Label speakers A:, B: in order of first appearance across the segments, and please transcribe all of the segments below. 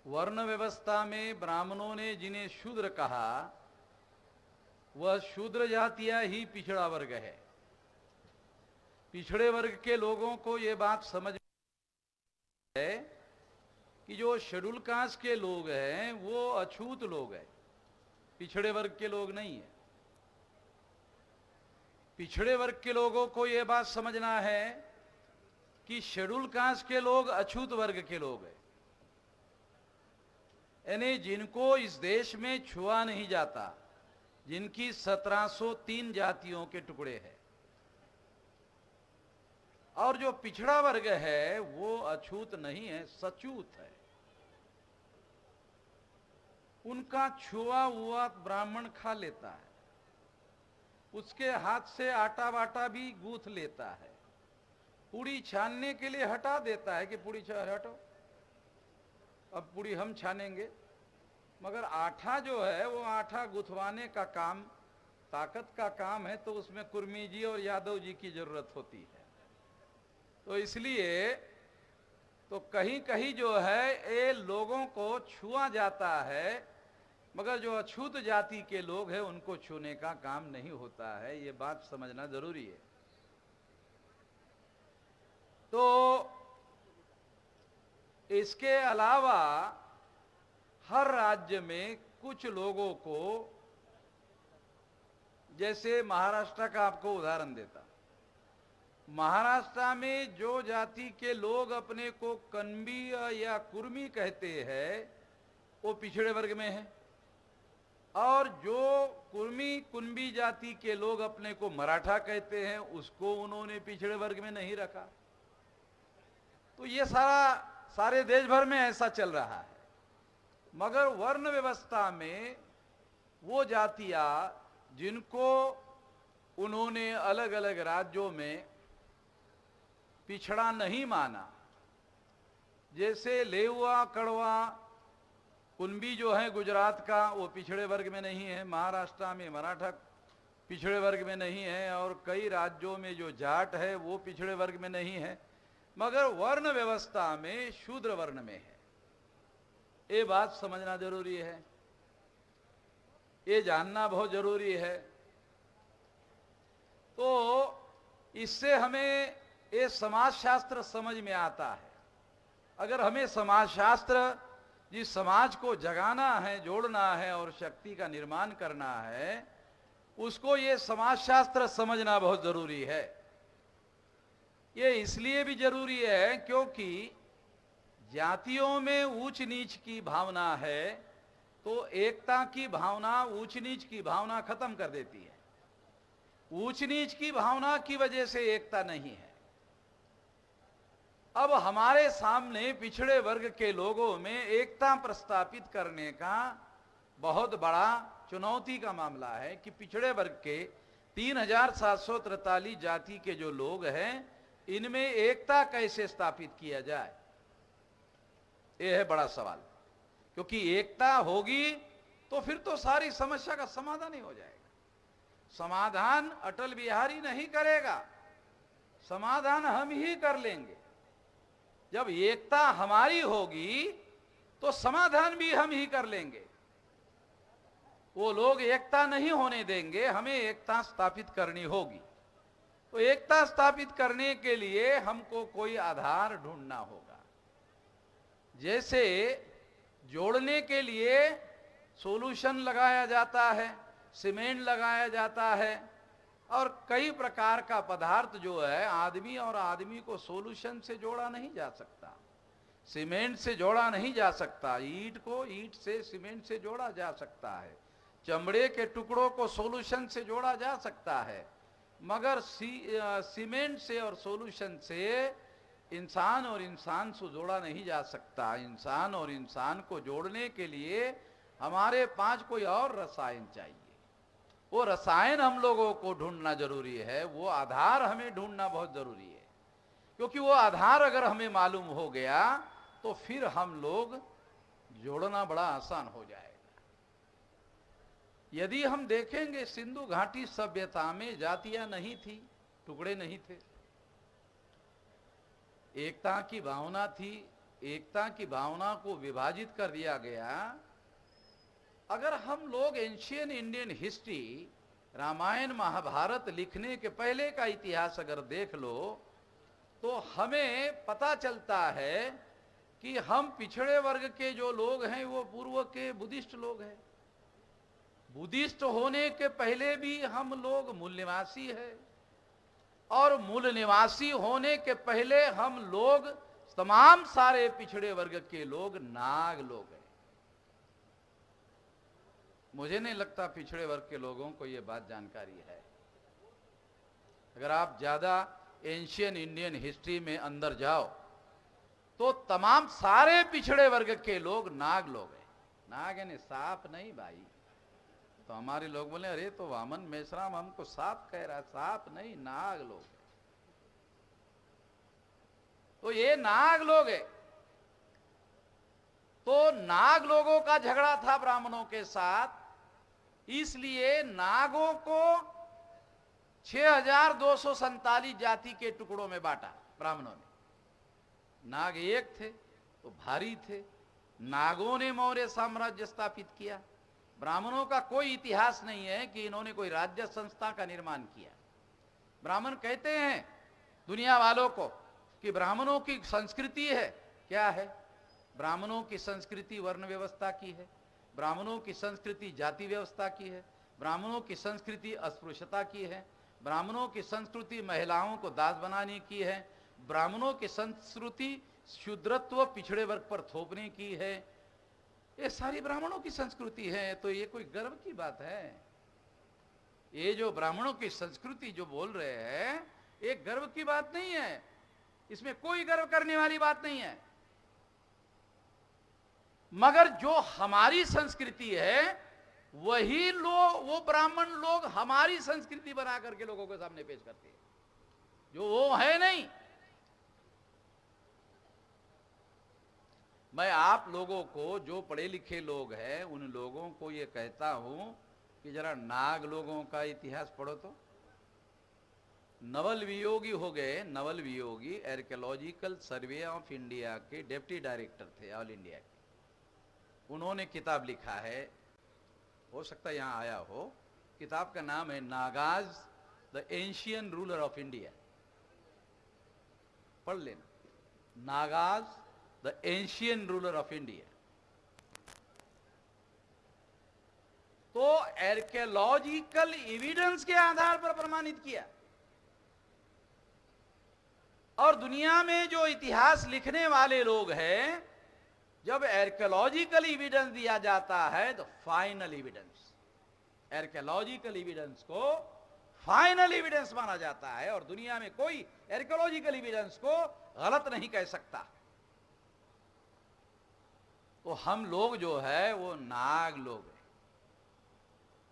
A: वर्ण व्यवस्था में ब्राह्मणों ने जिन्हें शूद्र कहा, वह शूद्र जातियां ही पिछड़ा वर्ग है। पिछड़े वर्ग के लोगों को यह बात समझ में है कि जो शेड्यूल कास्ट के लोग हैं वो अछूत लोग हैं, पिछड़े वर्ग के लोग नहीं है। पिछड़े वर्ग के लोगों को यह बात समझना है कि शेड्यूल कास्ट के लोग अछूत वर्ग के लोग हैं, यानी जिनको इस देश में छुआ नहीं जाता, जिनकी 1703 जातियों के टुकड़े हैं। और जो पिछड़ा वर्ग है वो अछूत नहीं है, सचूत है। उनका छुआ हुआ ब्राह्मण खा लेता है, उसके हाथ से आटा वाटा भी गूंथ लेता है, पूड़ी छानने के लिए हटा देता है कि पूड़ी हटो, अब पूड़ी हम छानेंगे। मगर आटा जो है वो आटा गुथवाने का काम, ताकत का काम है, तो उसमें कुर्मी जी और यादव जी की जरूरत होती है। तो इसलिए तो कहीं कहीं जो है ये लोगों को छुआ जाता है, मगर जो अछूत जाति के लोग हैं उनको छूने का काम नहीं होता है। ये बात समझना जरूरी है। तो इसके अलावा हर राज्य में कुछ लोगों को, जैसे महाराष्ट्र का आपको उदाहरण देता, महाराष्ट्र में जो जाति के लोग अपने को कन्बी या कुर्मी कहते हैं वो पिछड़े वर्ग में है, और जो कुर्मी कुंबी जाति के लोग अपने को मराठा कहते हैं उसको उन्होंने पिछड़े वर्ग में नहीं रखा। तो ये सारे देश भर में ऐसा चल रहा है। मगर वर्ण व्यवस्था में वो जातियां जिनको उन्होंने अलग अलग राज्यों में पिछड़ा नहीं माना, जैसे लेवा कड़वा कुंबी जो है गुजरात का, वो पिछड़े वर्ग में नहीं है, महाराष्ट्र में मराठा पिछड़े वर्ग में नहीं है, और कई राज्यों में जो जाट है वो पिछड़े वर्ग में नहीं है, मगर वर्ण व्यवस्था में शूद्र वर्ण में है। ये बात समझना जरूरी है, ये जानना बहुत जरूरी है। तो इससे हमें ये समाजशास्त्र समझ में आता है। अगर हमें समाजशास्त्र, जिस समाज को जगाना है, जोड़ना है और शक्ति का निर्माण करना है, उसको ये समाजशास्त्र समझना बहुत जरूरी है। ये इसलिए भी जरूरी है क्योंकि जातियों में ऊंच नीच की भावना है, तो एकता की भावना ऊंच नीच की भावना खत्म कर देती है। ऊंच नीच की भावना की वजह से एकता नहीं है। अब हमारे सामने पिछड़े वर्ग के लोगों में एकता प्रस्तापित करने का बहुत बड़ा चुनौती का मामला है कि पिछड़े वर्ग के 3743 जाति के जो लोग हैं, इनमें एकता कैसे स्थापित किया जाए, यह है बड़ा सवाल। क्योंकि एकता होगी तो फिर तो सारी समस्या का समाधान ही हो जाएगा। समाधान अटल बिहारी नहीं करेगा, समाधान हम ही कर लेंगे। जब एकता हमारी होगी तो समाधान भी हम ही कर लेंगे। वो लोग एकता नहीं होने देंगे, हमें एकता स्थापित करनी होगी। तो एकता स्थापित करने के लिए हमको कोई आधार ढूंढना होगा। जैसे जोड़ने के लिए सॉल्यूशन लगाया जाता है, सीमेंट लगाया जाता है, और कई प्रकार का पदार्थ जो है, आदमी और आदमी को सॉल्यूशन से जोड़ा नहीं जा सकता, सीमेंट से जोड़ा नहीं जा सकता। ईंट को ईंट से, सीमेंट से जोड़ा जा सकता है, चमड़े के टुकड़ों को सॉल्यूशन से जोड़ा जा सकता है, मगर सीमेंट से और सॉल्यूशन से इंसान और इंसान से जोड़ा नहीं जा सकता। इंसान और इंसान को जोड़ने के लिए हमारे पास कोई और रसायन चाहिए। वो रसायन हम लोगों को ढूंढना जरूरी है, वो आधार हमें ढूंढना बहुत जरूरी है। क्योंकि वो आधार अगर हमें मालूम हो गया तो फिर हम लोग जोड़ना बड़ा आसान हो जाएगा। यदि हम देखेंगे सिंधु घाटी सभ्यता में जातियां नहीं थी, टुकड़े नहीं थे, एकता की भावना थी, एकता की भावना को विभाजित कर दिया गया। अगर हम लोग ancient Indian history, Ramayana Mahabharata लिखने के पहले का इतिहास अगर देख लो तो हमें पता चलता है कि हम पिछड़े वर्ग के जो लोग हैं वो पूर्व के बुद्धिस्ट लोग हैं। बुद्धिस्ट होने के पहले भी हम लोग मूल निवासी हैं, और मूल निवासी होने के पहले हम लोग तमाम सारे पिछड़े वर्ग के लोग नाग लोग हैं। मुझे नहीं लगता पिछड़े वर्ग के लोगों को यह बात जानकारी है। अगर आप ज्यादा एंशियन इंडियन हिस्ट्री में अंदर जाओ तो तमाम सारे पिछड़े वर्ग के लोग नाग लोग हैं। नाग यानी सांप नहीं भाई। तो हमारे लोग बोले अरे तो वामन मेश्राम हमको सांप कह रहा है। सांप नहीं, नाग लोग हैं। तो ये नाग लोग है। तो नाग लोगों का झगड़ा था ब्राह्मणों के साथ, इसलिए नागों को 6247 जाति के टुकड़ों में बांटा ब्राह्मणों ने। नाग एक थे तो भारी थे। नागों ने मौर्य साम्राज्य स्थापित किया। ब्राह्मणों का कोई इतिहास नहीं है कि इन्होंने कोई राज्य संस्था का निर्माण किया। ब्राह्मण कहते हैं दुनिया वालों को कि ब्राह्मणों की संस्कृति है। क्या है? ब्राह्मणों की संस्कृति वर्ण व्यवस्था की है, ब्राह्मणों की संस्कृति जाति व्यवस्था की है, ब्राह्मणों की संस्कृति अस्पृश्यता की है, ब्राह्मणों की संस्कृति महिलाओं को दास बनाने की है, ब्राह्मणों की संस्कृति शूद्रत्व पिछड़े वर्ग पर थोपने की है। ये सारी ब्राह्मणों की संस्कृति है। तो ये कोई गर्व की बात है? ये जो ब्राह्मणों की संस्कृति जो बोल रहे हैं ये गर्व की बात नहीं है। इसमें कोई गर्व करने वाली बात नहीं है। मगर जो हमारी संस्कृति है वही लोग, वो ब्राह्मण लोग हमारी संस्कृति बना करके लोगों के सामने पेश करते हैं, जो वो है नहीं। मैं आप लोगों को, जो पढ़े लिखे लोग हैं, उन लोगों को ये कहता हूं कि जरा नाग लोगों का इतिहास पढ़ो। तो नवल वियोगी हो गए। Naval Viyogi archaeological survey of India के डिप्टी डायरेक्टर थे ऑल इंडिया के। उन्होंने किताब लिखा है, हो सकता है यहां आया हो। किताब का नाम है Nagas the ancient ruler of India. पढ़ लेना, Nagas the ancient ruler of India. तो आर्कियोलॉजिकल एविडेंस के आधार पर प्रमाणित किया। और दुनिया में जो इतिहास लिखने वाले लोग हैं, जब आर्कियोलॉजिकल एविडेंस दिया जाता है तो फाइनल एविडेंस, आर्कियोलॉजिकल एविडेंस को फाइनल एविडेंस माना जाता है। और दुनिया में कोई आर्कियोलॉजिकल एविडेंस को गलत नहीं कह सकता। तो हम लोग जो है वो नाग लोग हैं।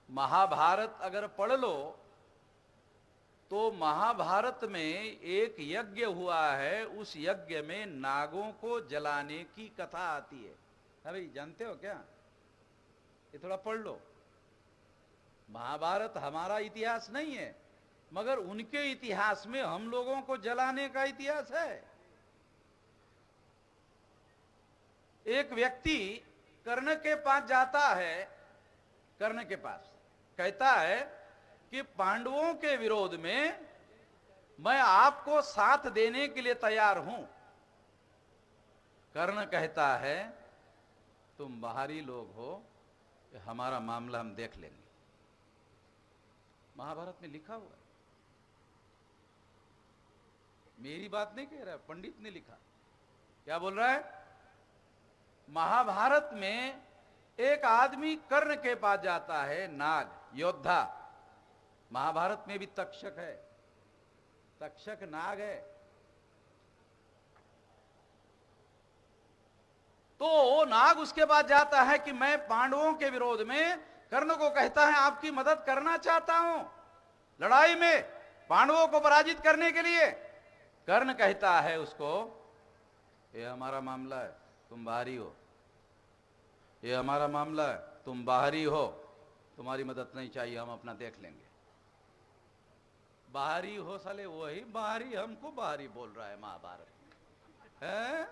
A: महाभारत अगर पढ़ लो तो महाभारत में एक यज्ञ हुआ है, उस यज्ञ में नागों को जलाने की कथा आती है। अरे जानते हो क्या? ये थोड़ा पढ़ लो। महाभारत हमारा इतिहास नहीं है, मगर उनके इतिहास में हम लोगों को जलाने का इतिहास है। एक व्यक्ति कर्ण के पास जाता है, कर्ण के पास कहता है कि पांडवों के विरोध में मैं आपको साथ देने के लिए तैयार हूं। कर्ण कहता है तुम बाहरी लोग हो, हमारा मामला हम देख लेंगे। महाभारत में लिखा हुआ है, मेरी बात नहीं कह रहा है, पंडित ने लिखा। क्या बोल रहा है? महाभारत में एक आदमी कर्ण के पास जाता है, नाग योद्धा। महाभारत में भी तक्षक है, तक्षक नाग है। तो वो नाग उसके पास जाता है कि मैं पांडवों के विरोध में, कर्ण को कहता है आपकी मदद करना चाहता हूं लड़ाई में पांडवों को पराजित करने के लिए। कर्ण कहता है उसको, ये हमारा मामला है, तुम बाहरी हो। ये हमारा मामला है, तुम बाहरी हो, तुम्हारी मदद नहीं चाहिए, हम अपना देख लेंगे। बाहरी हो साले, वही बाहरी हमको बाहरी बोल रहा है महाभारत है।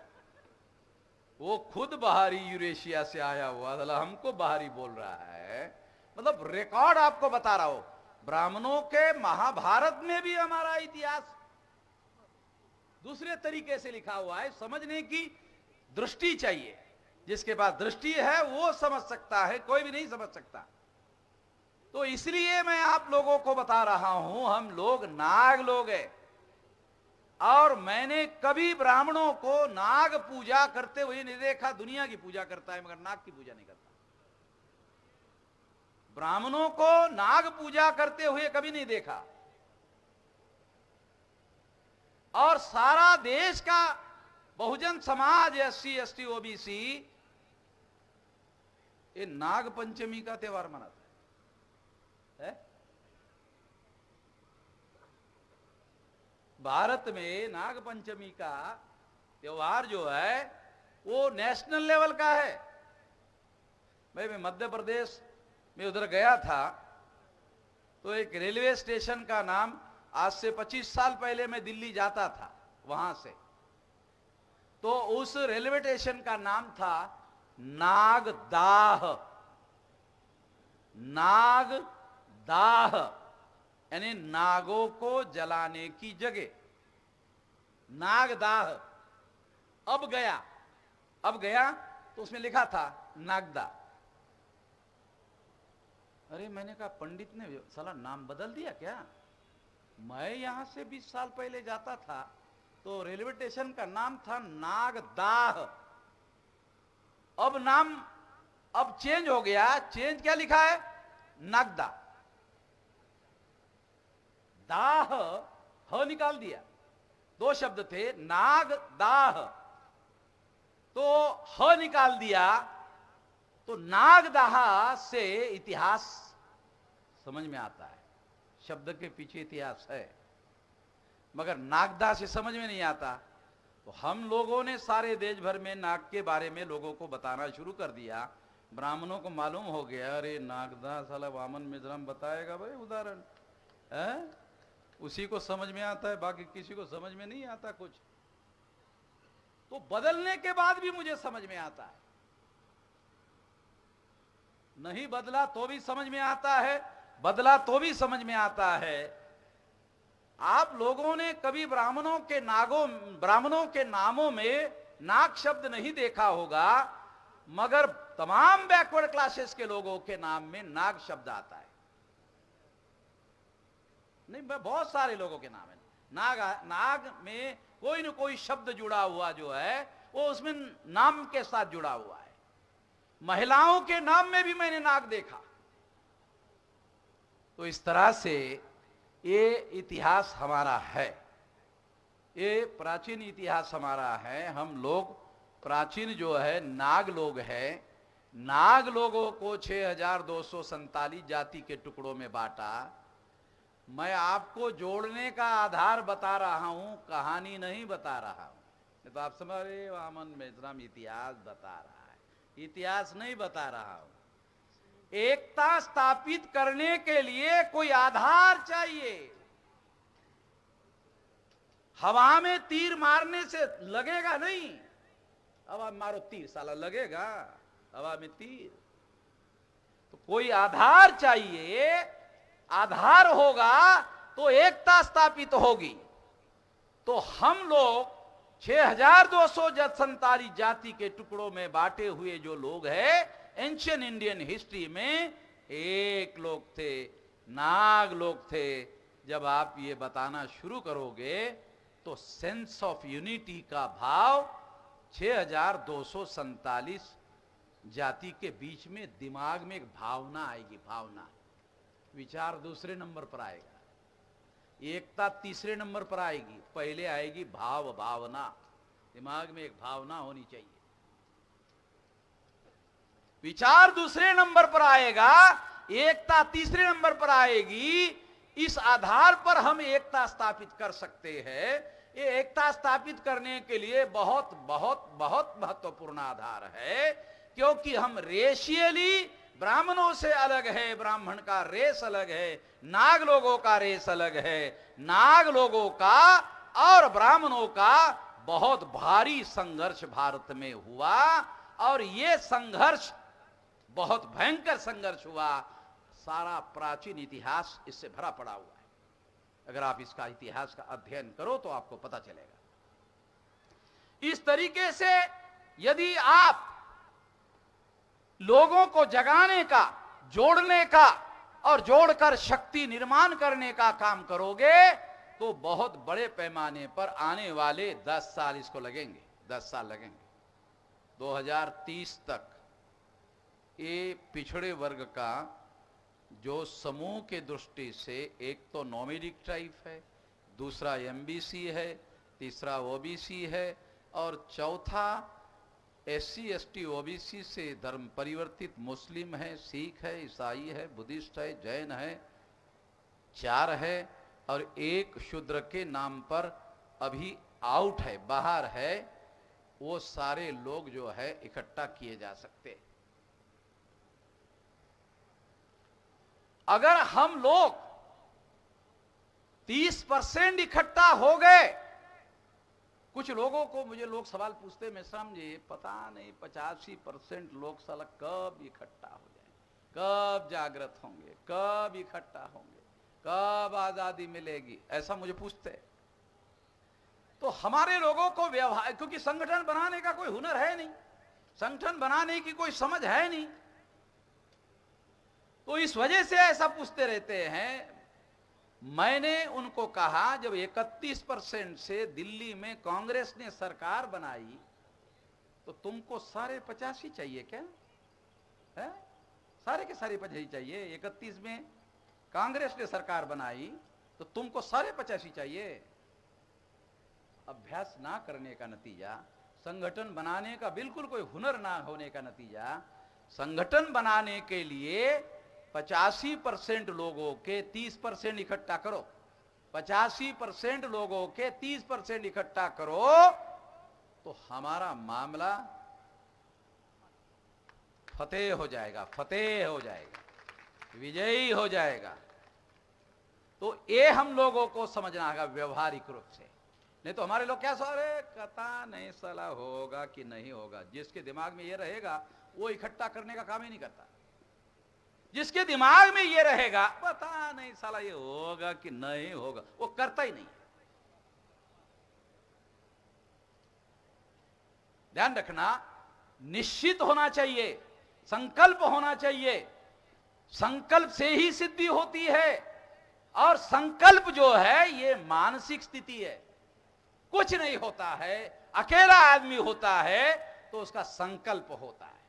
A: वो खुद बाहरी यूरेशिया से आया हुआ, मतलब हमको बाहरी बोल रहा है। मतलब रिकॉर्ड आपको बता रहा हूं, ब्राह्मणों के महाभारत में भी हमारा इतिहास दूसरे तरीके से लिखा हुआ है। समझने की दृष्टि चाहिए, जिसके पास दृष्टि है वो समझ सकता है, कोई भी नहीं समझ सकता। तो इसलिए मैं आप लोगों को बता रहा हूं, हम लोग नाग लोग हैं, और मैंने कभी ब्राह्मणों को नाग पूजा करते हुए नहीं देखा। दुनिया की पूजा करता है मगर नाग की पूजा नहीं करता। ब्राह्मणों को नाग पूजा करते हुए कभी नहीं देखा। और सारा देश का Bahujan Samaj, SC ST OBC, ये नाग पंचमी का त्योहार मनाता है। भारत में नाग पंचमी का त्योहार जो है वो नेशनल लेवल का है। मैं मध्य प्रदेश में उधर गया था, तो एक रेलवे स्टेशन का नाम, आज से 25 साल पहले मैं दिल्ली जाता था वहां से, तो उस रेलवे स्टेशन का नाम था नागदाह। नागदाह यानी नागों को जलाने की जगह, नागदाह। अब गया तो उसमें लिखा था नागदा। अरे मैंने कहा पंडित ने साला नाम बदल दिया क्या? मैं यहां से 20 साल पहले जाता था तो रेलवे स्टेशन का नाम था नागदाह। अब चेंज हो गया। चेंज क्या लिखा है? नागदा। दाह, ह निकाल दिया। 2 शब्द थे, नाग दाह, तो ह निकाल दिया। तो नागदाह से इतिहास समझ में आता है, शब्द के पीछे इतिहास है, मगर नागदाह से समझ में नहीं आता। तो हम लोगों ने सारे देश भर में नाग के बारे में लोगों को बताना शुरू कर दिया। ब्राह्मणों को मालूम हो गया, अरे नागदाह साला वामन मिश्रम बताएगा भाई उदाहरण है, उसी को समझ में आता है, बाकी किसी को समझ में नहीं आता कुछ। तो बदलने के बाद भी मुझे समझ में आता है, नहीं बदला तो भी समझ में आता है, बदला तो भी समझ में आता है। आप लोगों ने कभी ब्राह्मणों के नामों में नाग शब्द नहीं देखा होगा, मगर तमाम बैकवर्ड क्लासेस के लोगों के नाम में नाग शब्द आता है। नहीं, बहुत सारे लोगों के नाम है नाग में कोई न कोई शब्द जुड़ा हुआ जो है वो उसमें नाम के साथ जुड़ा हुआ है। महिलाओं के नाम में भी मैंने नाग देखा। तो इस तरह से ये इतिहास हमारा है, ये प्राचीन इतिहास हमारा है। हम लोग प्राचीन जो है नाग लोग हैं। नाग लोगों को 6247 जाति के टुकड़ों में बांटा। मैं आपको जोड़ने का आधार बता रहा हूं, कहानी नहीं बता रहा हूं। तो आप समझ रहे, वामन मिश्रम इतिहास बता रहा है, इतिहास नहीं बता रहा हूं। एकता स्थापित करने के लिए कोई आधार चाहिए। हवा में तीर मारने से लगेगा नहीं। हवा में मारो तीर, साला लगेगा हवा में तीर? तो कोई आधार चाहिए। आधार होगा तो एकता स्थापित होगी। तो हम लोग 6247 जाति के टुकड़ों में बांटे हुए जो लोग हैं, एंशियंट इंडियन हिस्ट्री में एक लोग थे, नाग लोग थे। जब आप ये बताना शुरू करोगे तो सेंस ऑफ यूनिटी का भाव 6247 जाति के बीच में दिमाग में एक भावना आएगी। भावना, विचार दूसरे नंबर पर आएगा, एकता तीसरे नंबर पर आएगी, पहले आएगी भावना। दिमाग में एक भावना होनी चाहिए। विचार दूसरे नंबर पर आएगा, एकता तीसरे नंबर पर आएगी। इस आधार पर हम एकता स्थापित कर सकते हैं। ये एकता स्थापित करने के लिए बहुत बहुत बहुत महत्वपूर्ण आधार है, क्योंकि हम रेशियली ब्राह्मणों से अलग है। ब्राह्मण का रेस अलग है, नाग लोगों का रेस अलग है। नाग लोगों का और ब्राह्मणों का बहुत भारी संघर्ष भारत में हुआ और ये संघर्ष बहुत भयंकर संघर्ष हुआ। सारा प्राचीन इतिहास इससे भरा पड़ा हुआ है। अगर आप इसका इतिहास का अध्ययन करो तो आपको पता चलेगा। इस तरीके से यदि आप लोगों को जगाने का, जोड़ने का और जोड़कर शक्ति निर्माण करने का काम करोगे तो बहुत बड़े पैमाने पर आने वाले 10 साल इसको लगेंगे, 10 साल लगेंगे। 2030 तक ये पिछड़े वर्ग का जो समूह के दृष्टि से एक तो नॉमिडिक ट्राइब है, दूसरा एमबीसी है, तीसरा ओबीसी है और चौथा एससी एसटी ओबीसी से धर्म परिवर्तित मुस्लिम है, सिख है, ईसाई है, बुद्धिस्ट है, जैन है, 4 है और एक शूद्र के नाम पर अभी आउट है, बाहर है। वो सारे लोग जो है इकट्ठा किए जा सकते। अगर हम लोग 30% इकट्ठा हो गए, कुछ लोगों को मुझे लोग सवाल पूछते, मैं समझे पता नहीं 85% लोग साला कब इकट्ठा हो जाए, कब जागृत होंगे, कब इकट्ठा होंगे, कब आजादी मिलेगी, ऐसा मुझे पूछते। तो हमारे लोगों को व्यवहार, क्योंकि संगठन बनाने का कोई हुनर है नहीं, संगठन बनाने की कोई समझ है नहीं, तो इस वजह से ऐसा पूछते रहते हैं। मैंने उनको कहा जब 31% से दिल्ली में कांग्रेस ने सरकार बनाई तो तुमको सारे 85 चाहिए क्या है? सारे के सारे 85 चाहिए। 31 में कांग्रेस ने सरकार बनाई तो तुमको सारे 85 चाहिए। अभ्यास ना करने का नतीजा, संगठन बनाने का बिल्कुल कोई हुनर ना होने का नतीजा, संगठन बनाने के लिए 85% लोगों के 30% इकट्ठा करो, 85% लोगों के 30% इकट्ठा करो तो हमारा मामला फतेह हो जाएगा, फतेह हो जाएगा, विजयी हो जाएगा। तो ये हम लोगों को समझना होगा व्यवहारिक रूप से। नहीं तो हमारे लोग क्या सोच रहे, पता नहीं साला होगा कि नहीं होगा। जिसके दिमाग में ये रहेगा वो इकट्ठा करने का काम ही नहीं करता। जिसके दिमाग में ये रहेगा पता नहीं साला ये होगा कि नहीं होगा, वो करता ही नहीं। ध्यान रखना, निश्चित होना चाहिए, संकल्प होना चाहिए। संकल्प से ही सिद्धि होती है और संकल्प जो है ये मानसिक स्थिति है। कुछ नहीं होता है, अकेला आदमी होता है तो उसका संकल्प होता है।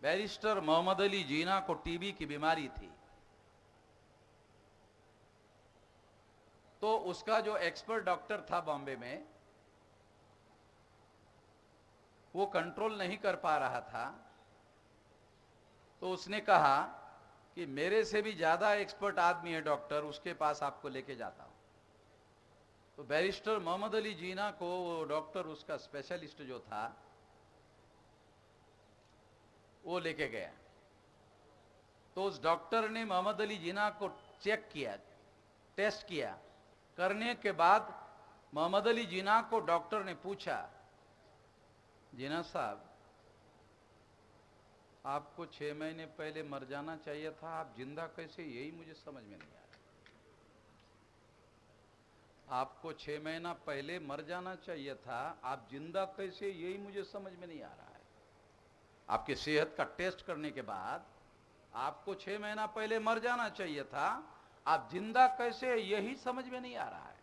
A: बैरिस्टर मोहम्मद अली जीना को टीबी की बीमारी थी, तो उसका जो एक्सपर्ट डॉक्टर था बॉम्बे में, वो कंट्रोल नहीं कर पा रहा था। तो उसने कहा कि मेरे से भी ज्यादा एक्सपर्ट आदमी है डॉक्टर, उसके पास आपको लेके जाता हूं। तो बैरिस्टर मोहम्मद अली जीना को वो डॉक्टर, उसका स्पेशलिस्ट जो था, वो लेके गया। तो उस डॉक्टर ने मोहम्मद अली जीना को चेक किया, टेस्ट किया। करने के बाद मोहम्मद अली जीना को डॉक्टर ने पूछा, जीना साहब आपको 6 महीने पहले मर जाना चाहिए था, आप जिंदा कैसे, यही मुझे समझ में नहीं आ रहा। आपको 6 महीना पहले मर जाना चाहिए था, आप जिंदा कैसे, यही मुझे समझ में नहीं आ रहा है। आपके सेहत का टेस्ट करने के बाद आपको 6 महीना पहले मर जाना चाहिए था, आप जिंदा कैसे, यही समझ में नहीं आ रहा है।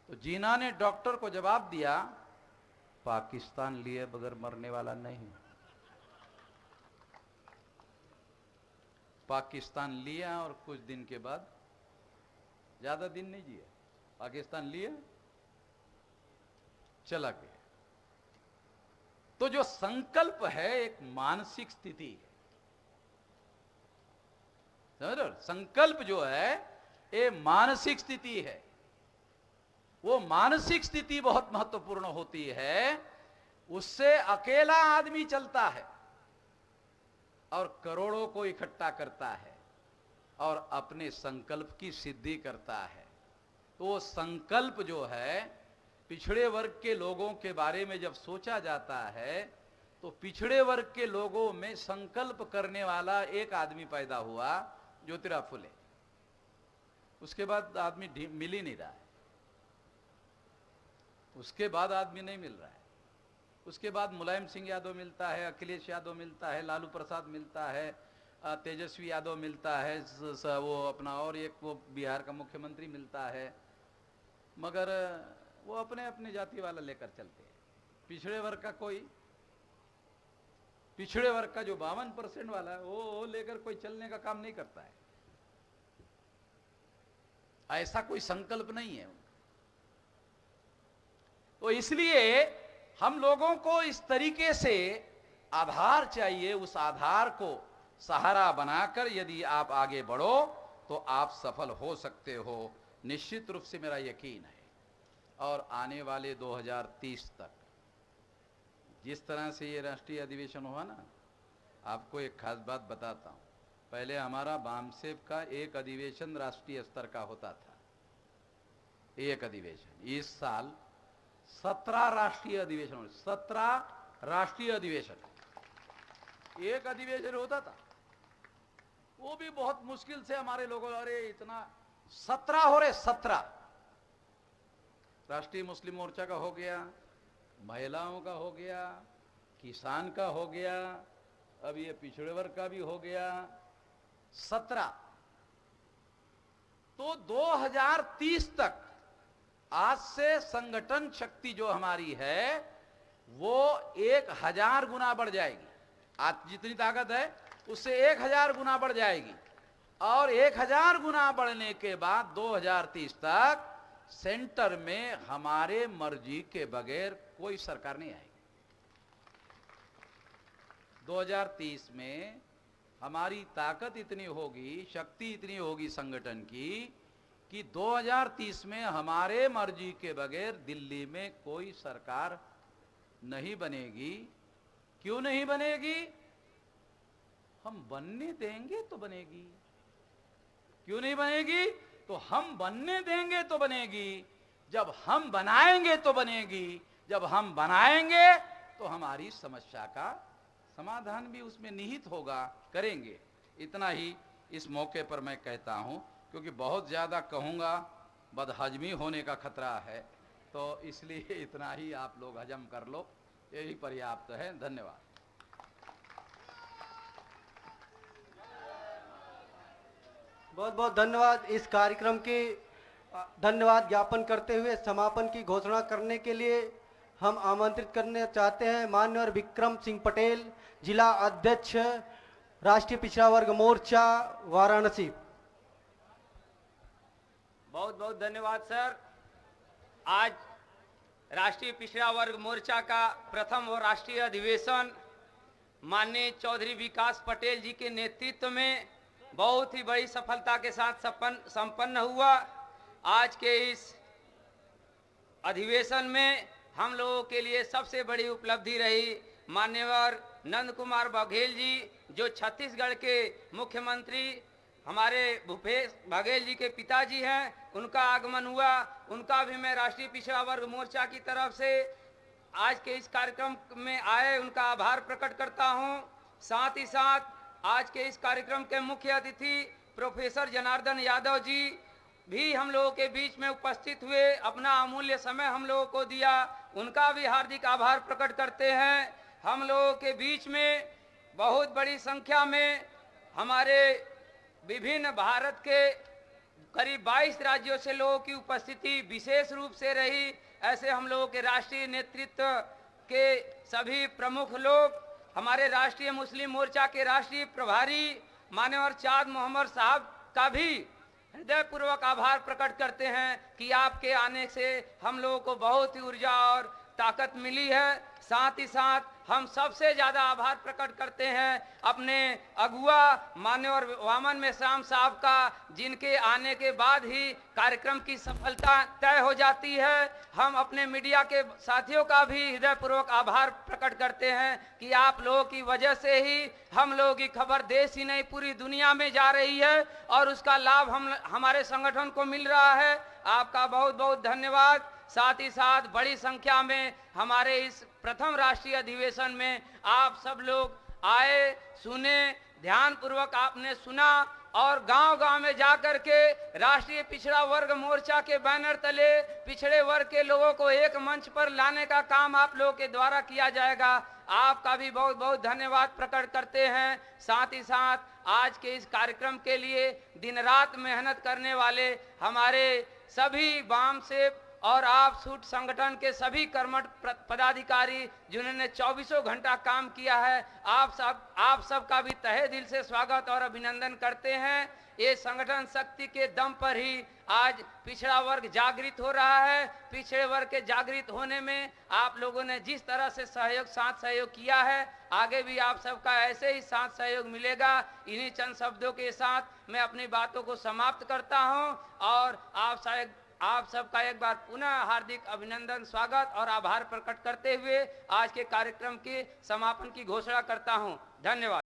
A: तो जीना ने डॉक्टर को जवाब दिया, पाकिस्तान लिए बगैर मरने वाला नहीं। पाकिस्तान लिया और कुछ दिन के बाद, ज्यादा दिन नहीं जिया, पाकिस्तान लिया, चला गया। तो जो संकल्प है एक मानसिक स्थिति है, समझ रहे हो? संकल्प जो है ये मानसिक स्थिति है। वो मानसिक स्थिति बहुत महत्वपूर्ण होती है। उससे अकेला आदमी चलता है और करोड़ों को इकट्ठा करता है और अपने संकल्प की सिद्धि करता है। तो वो संकल्प जो है पिछड़े वर्ग के लोगों के बारे में जब सोचा जाता है तो पिछड़े वर्ग के लोगों में संकल्प करने वाला एक आदमी पैदा हुआ, ज्योतिराव फुले। उसके बाद आदमी मिल ही नहीं रहा है, उसके बाद आदमी नहीं मिल रहा है। उसके बाद मुलायम सिंह यादव मिलता है, अखिलेश यादव मिलता है, लालू प्रसाद मिलता है, तेजस्वी यादव मिलता है, वो अपना और एक वो बिहार का मुख्यमंत्री मिलता है, मगर वो अपने अपने जाति वाला लेकर चलते हैं। पिछड़े वर्ग का कोई, पिछड़े वर्ग का जो 52% वाला है वो लेकर कोई चलने का काम नहीं करता है। ऐसा कोई संकल्प नहीं है। तो इसलिए हम लोगों को इस तरीके से आधार चाहिए, उस आधार को सहारा बनाकर यदि आप आगे बढ़ो तो आप सफल हो सकते हो, निश्चित रूप से मेरा यकीन है। और आने वाले 2030 तक जिस तरह से ये राष्ट्रीय अधिवेशन हुआ ना, आपको एक खास बात बताता हूं। पहले हमारा बामसेब का एक अधिवेशन राष्ट्रीय स्तर का होता था, एक अधिवेशन। इस साल 17 राष्ट्रीय अधिवेशन, 17 राष्ट्रीय अधिवेशन एक अधिवेशन होता था। वो भी बहुत मुश्किल से हमारे लोगों, अरे इतना 17 हो रहे, 17 राष्ट्रीय मुस्लिम मोर्चा का हो गया, महिलाओं का हो गया, किसान का हो गया, अब ये पिछड़े वर्ग का भी हो गया, 17। तो 2030 तक आज से संगठन शक्ति जो हमारी है वो 1000 गुना बढ़ जाएगी। आज जितनी ताकत है उससे 1000 गुना बढ़ जाएगी। और 1000 गुना बढ़ने के बाद 2030 तक सेंटर में हमारे मर्जी के बगैर कोई सरकार नहीं आएगी। 2030 में हमारी ताकत इतनी होगी, शक्ति इतनी होगी संगठन की कि 2030 में हमारे मर्जी के बगैर दिल्ली में कोई सरकार नहीं बनेगी। क्यों नहीं बनेगी? हम बनने देंगे तो बनेगी। क्यों नहीं बनेगी? तो हम बनने देंगे तो बनेगी। जब हम बनाएंगे तो बनेगी। जब हम बनाएंगे तो हमारी समस्या का समाधान भी उसमें निहित होगा, करेंगे। इतना ही इस मौके पर मैं कहता हूं, क्योंकि बहुत ज़्यादा कहूँगा बदहजमी होने का खतरा है, तो इसलिए इतना ही आप लोग हजम कर लो, यही पर्याप्त है। धन्यवाद।
B: बहुत बहुत धन्यवाद। इस कार्यक्रम के धन्यवाद ज्ञापन करते हुए समापन की घोषणा करने के लिए हम आमंत्रित करने चाहते हैं माननीय विक्रम सिंह पटेल, जिला अध्यक्ष राष्ट्रीय पिछड़ा वर्ग मोर्चा वाराणसी।
C: बहुत बहुत धन्यवाद सर। आज राष्ट्रीय पिछड़ा वर्ग मोर्चा का प्रथम और राष्ट्रीय अधिवेशन माननीय चौधरी विकास पटेल जी के नेतृत्व में बहुत ही बड़ी सफलता के साथ संपन्न हुआ। आज के इस अधिवेशन में हम लोगों के लिए सबसे बड़ी उपलब्धि रही माननीय नंद कुमार बघेल जी, जो छत्तीसगढ़ के मुख्यमंत्री हमारे भूपेश बघेल जी के पिताजी हैं, उनका आगमन हुआ। उनका भी मैं राष्ट्रीय पिछड़ा वर्ग मोर्चा की तरफ से आज के इस कार्यक्रम में आए उनका आभार प्रकट करता हूं। साथ ही साथ आज के इस कार्यक्रम के मुख्य अतिथि प्रोफेसर जनार्दन यादव जी भी हम लोगों के बीच में उपस्थित हुए, अपना अमूल्य समय हम लोगों को दिया, उनका भी हार्दिक आभार प्रकट करते हैं। हम लोगों के बीच में बहुत बड़ी संख्या में हमारे विभिन्न भारत के करीब 22 राज्यों से लोगों की उपस्थिति विशेष रूप से रही। ऐसे हम लोगों के राष्ट्रीय नेतृत्व के सभी प्रमुख लोग, हमारे राष्ट्रीय मुस्लिम मोर्चा के राष्ट्रीय प्रभारी माननीय चाँद मोहम्मद साहब का भी हृदयपूर्वक आभार प्रकट करते हैं कि आपके आने से हम लोगों को बहुत ही ऊर्जा और ताकत मिली है। साथ ही साथ हम सबसे ज़्यादा आभार प्रकट करते हैं अपने अगुआ माननीय वामन मेश्राम साहब का, जिनके आने के बाद ही कार्यक्रम की सफलता तय हो जाती है। हम अपने मीडिया के साथियों का भी हृदयपूर्वक आभार प्रकट करते हैं कि आप लोगों की वजह से ही हम लोगों की खबर देश ही नहीं पूरी दुनिया में जा रही है और उसका लाभ हमारे संगठन को मिल रहा है। आपका बहुत बहुत धन्यवाद। साथ ही साथ बड़ी संख्या में हमारे इस प्रथम राष्ट्रीय अधिवेशन में आप सब लोग आए, सुने, ध्यान पूर्वक आपने सुना और गांव-गांव में जाकर के राष्ट्रीय पिछड़ा वर्ग मोर्चा के बैनर तले पिछड़े वर्ग के लोगों को एक मंच पर लाने का काम आप लोगों के द्वारा किया जाएगा। आपका भी बहुत बहुत धन्यवाद प्रकट करते हैं। साथ ही साथ आज के इस कार्यक्रम के लिए दिन रात मेहनत करने वाले हमारे सभी वाम से और आप सूट संगठन के सभी कर्मठ पदाधिकारी जिन्होंने 24 घंटा काम किया है, आप सब का भी तहे दिल से स्वागत और अभिनंदन करते हैं। ये संगठन शक्ति के दम पर ही आज पिछड़ा वर्ग जागृत हो रहा है। पिछड़े वर्ग के जागृत होने में आप लोगों ने जिस तरह से साथ सहयोग किया है, आगे भी आप सबका ऐसे ही साथ सहयोग मिलेगा। इन्हीं चंद शब्दों के साथ मैं अपनी बातों को समाप्त करता हूं और आप सबका एक बार पुनः हार्दिक अभिनंदन, स्वागत और आभार प्रकट करते हुए आज के कार्यक्रम के समापन की घोषणा करता हूं। धन्यवाद।